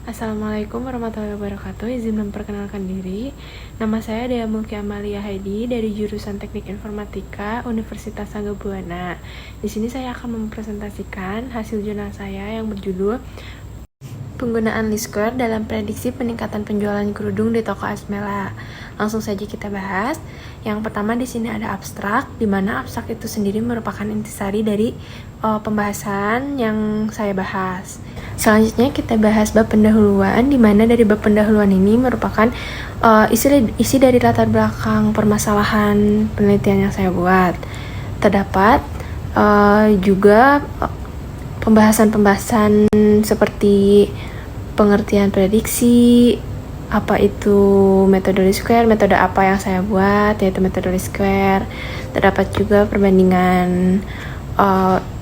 Assalamualaikum warahmatullahi wabarakatuh. Izin memperkenalkan diri. Nama saya Dea Mulki Amalia Heidi dari jurusan Teknik Informatika Universitas Sangga Buana. Di sini saya akan mempresentasikan hasil jurnal saya yang berjudul Penggunaan Least Square dalam prediksi peningkatan penjualan kerudung di toko Asmela. Langsung saja kita bahas. Yang pertama di sini ada abstrak, di mana abstrak itu sendiri merupakan intisari dari pembahasan yang saya bahas. Selanjutnya kita bahas bab pendahuluan, di mana dari bab pendahuluan ini merupakan isi dari latar belakang permasalahan penelitian yang saya buat. Terdapat juga pembahasan-pembahasan seperti pengertian prediksi, apa itu metode least square, metode apa yang saya buat yaitu metode least square. Terdapat juga perbandingan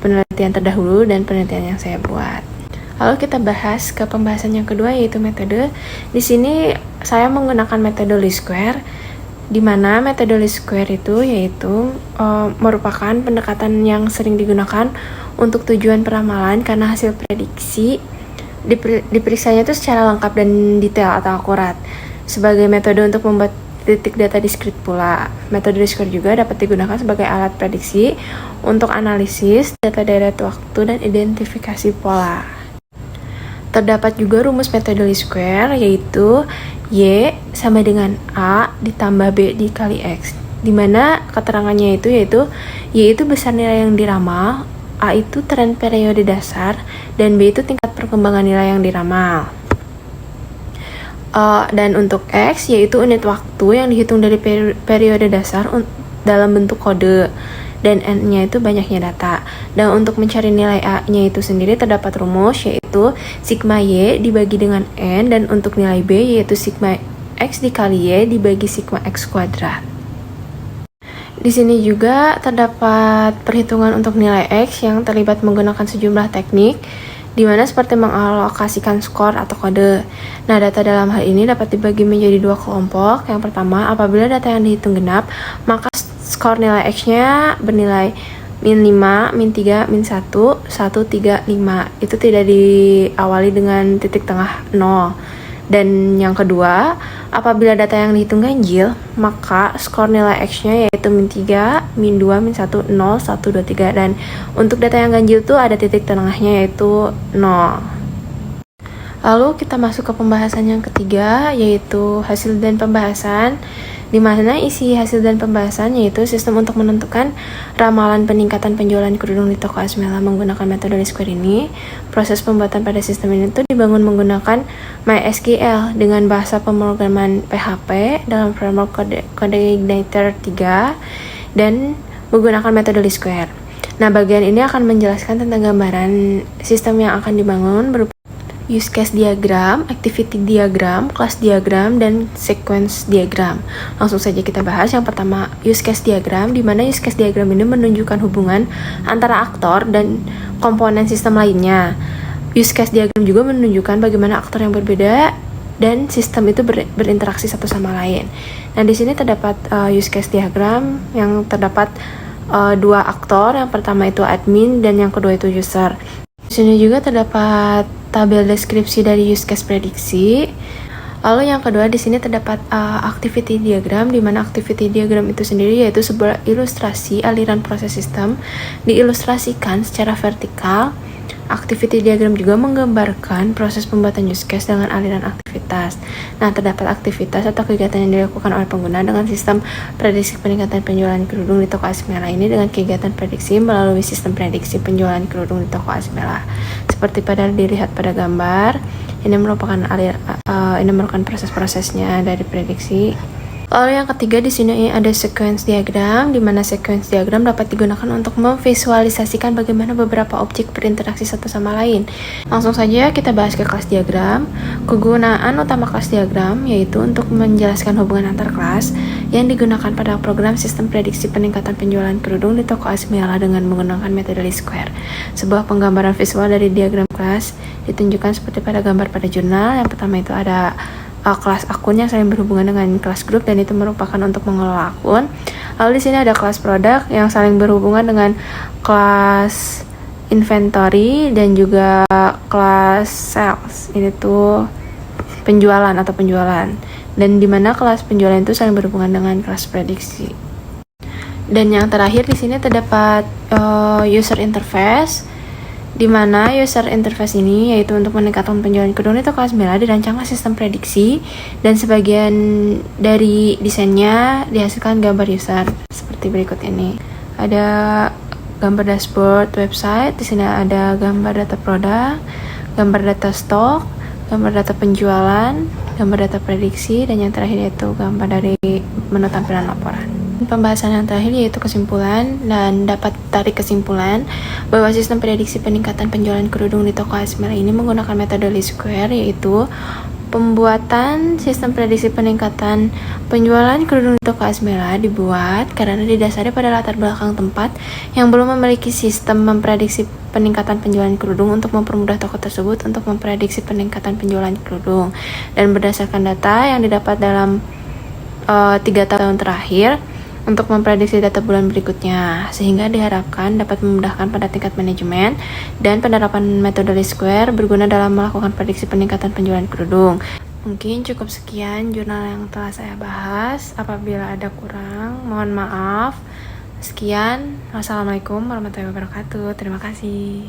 penelitian terdahulu dan penelitian yang saya buat. Lalu kita bahas ke pembahasan yang kedua yaitu metode. Di sini saya menggunakan metode least square, di mana metode least square itu yaitu merupakan pendekatan yang sering digunakan untuk tujuan peramalan karena hasil prediksi diperiksanya itu secara lengkap dan detail atau akurat. Sebagai metode untuk membuat titik data diskrit pula, metode least square juga dapat digunakan sebagai alat prediksi untuk analisis data deret waktu dan identifikasi pola. Terdapat juga rumus metode least square yaitu Y sama dengan A ditambah B dikali X, dimana keterangannya itu yaitu Y itu besar nilai yang diramal, A itu tren periode dasar, dan B itu tingkat perkembangan nilai yang diramal. Dan untuk X yaitu unit waktu yang dihitung dari periode dasar dalam bentuk kode, dan N-nya itu banyaknya data. Dan untuk mencari nilai A-nya itu sendiri terdapat rumus yaitu sigma Y dibagi dengan N, dan untuk nilai B yaitu sigma X dikali Y dibagi sigma X kuadrat. Di sini juga terdapat perhitungan untuk nilai X yang terlibat menggunakan sejumlah teknik, di mana seperti mengalokasikan skor atau kode. Nah, data dalam hal ini dapat dibagi menjadi dua kelompok. Yang pertama, apabila data yang dihitung genap, maka skor nilai X-nya bernilai min 5, min 3, min 1, 1, 3, 5. Itu tidak diawali dengan titik tengah 0. Dan yang kedua, apabila data yang dihitung ganjil, maka skor nilai X-nya yaitu min 3, min 2, min 1, 0, 1, 2, 3. Dan untuk data yang ganjil itu ada titik tengahnya yaitu 0. Lalu kita masuk ke pembahasan yang ketiga yaitu hasil dan pembahasan, di mana isi hasil dan pembahasan yaitu sistem untuk menentukan ramalan peningkatan penjualan kerudung di toko Asmela menggunakan metode least square ini. Proses pembuatan pada sistem ini tuh dibangun menggunakan MySQL dengan bahasa pemrograman PHP dalam framework CodeIgniter 3 dan menggunakan metode least square. Nah, bagian ini akan menjelaskan tentang gambaran sistem yang akan dibangun berupa use case diagram, activity diagram, class diagram, dan sequence diagram. Langsung saja kita bahas. Yang pertama, use case diagram, di mana use case diagram ini menunjukkan hubungan antara aktor dan komponen sistem lainnya. Use case diagram juga menunjukkan bagaimana aktor yang berbeda dan sistem itu berinteraksi satu sama lain. Nah, di sini terdapat use case diagram yang terdapat dua aktor. Yang pertama itu admin dan yang kedua itu user. Di sini juga terdapat tabel deskripsi dari use case prediksi. Lalu yang kedua di sini terdapat activity diagram, di mana activity diagram itu sendiri yaitu sebuah ilustrasi aliran proses sistem diilustrasikan secara vertikal. Activity diagram juga menggambarkan proses pembuatan use case dengan aliran aktivitas. Nah, terdapat aktivitas atau kegiatan yang dilakukan oleh pengguna dengan sistem prediksi peningkatan penjualan kerudung di toko Asmela ini dengan kegiatan prediksi melalui sistem prediksi penjualan kerudung di toko Asmela. Seperti pada dilihat pada gambar, ini merupakan proses-prosesnya dari prediksi. Lalu yang ketiga di sini ada sequence diagram, di mana sequence diagram dapat digunakan untuk memvisualisasikan bagaimana beberapa objek berinteraksi satu sama lain. Langsung saja kita bahas ke kelas diagram. Kegunaan utama kelas diagram yaitu untuk menjelaskan hubungan antar kelas yang digunakan pada program sistem prediksi peningkatan penjualan kerudung di toko Asmela dengan menggunakan metode least square. Sebuah penggambaran visual dari diagram kelas ditunjukkan seperti pada gambar pada jurnal. Yang pertama itu ada kelas akun yang saling berhubungan dengan kelas grup, dan itu merupakan untuk mengelola akun. Lalu di sini ada kelas produk yang saling berhubungan dengan kelas inventory dan juga kelas sales. Ini tuh penjualan atau penjualan. Dan dimana kelas penjualan itu saling berhubungan dengan kelas prediksi. Dan yang terakhir di sini terdapat user interface, di mana user interface ini yaitu untuk meningkatkan penjualan kerudung itu kelas Mela dirancangkan sistem prediksi dan sebagian dari desainnya dihasilkan gambar user seperti berikut ini. Ada gambar dashboard website, di sini ada gambar data produk, gambar data stok, gambar data penjualan, gambar data prediksi, dan yang terakhir yaitu gambar dari menu tampilan laporan. Pembahasan yang terakhir yaitu kesimpulan, dan dapat tarik kesimpulan bahwa sistem prediksi peningkatan penjualan kerudung di toko Asmela ini menggunakan metode least square, yaitu pembuatan sistem prediksi peningkatan penjualan kerudung di toko Asmela dibuat karena didasari pada latar belakang tempat yang belum memiliki sistem memprediksi peningkatan penjualan kerudung untuk mempermudah toko tersebut untuk memprediksi peningkatan penjualan kerudung, dan berdasarkan data yang didapat dalam 3 tahun terakhir untuk memprediksi data bulan berikutnya, sehingga diharapkan dapat memudahkan pada tingkat manajemen dan penerapan metode least square berguna dalam melakukan prediksi peningkatan penjualan kerudung. Mungkin cukup sekian jurnal yang telah saya bahas. Apabila ada kurang, mohon maaf. Sekian, wassalamualaikum warahmatullahi wabarakatuh. Terima kasih.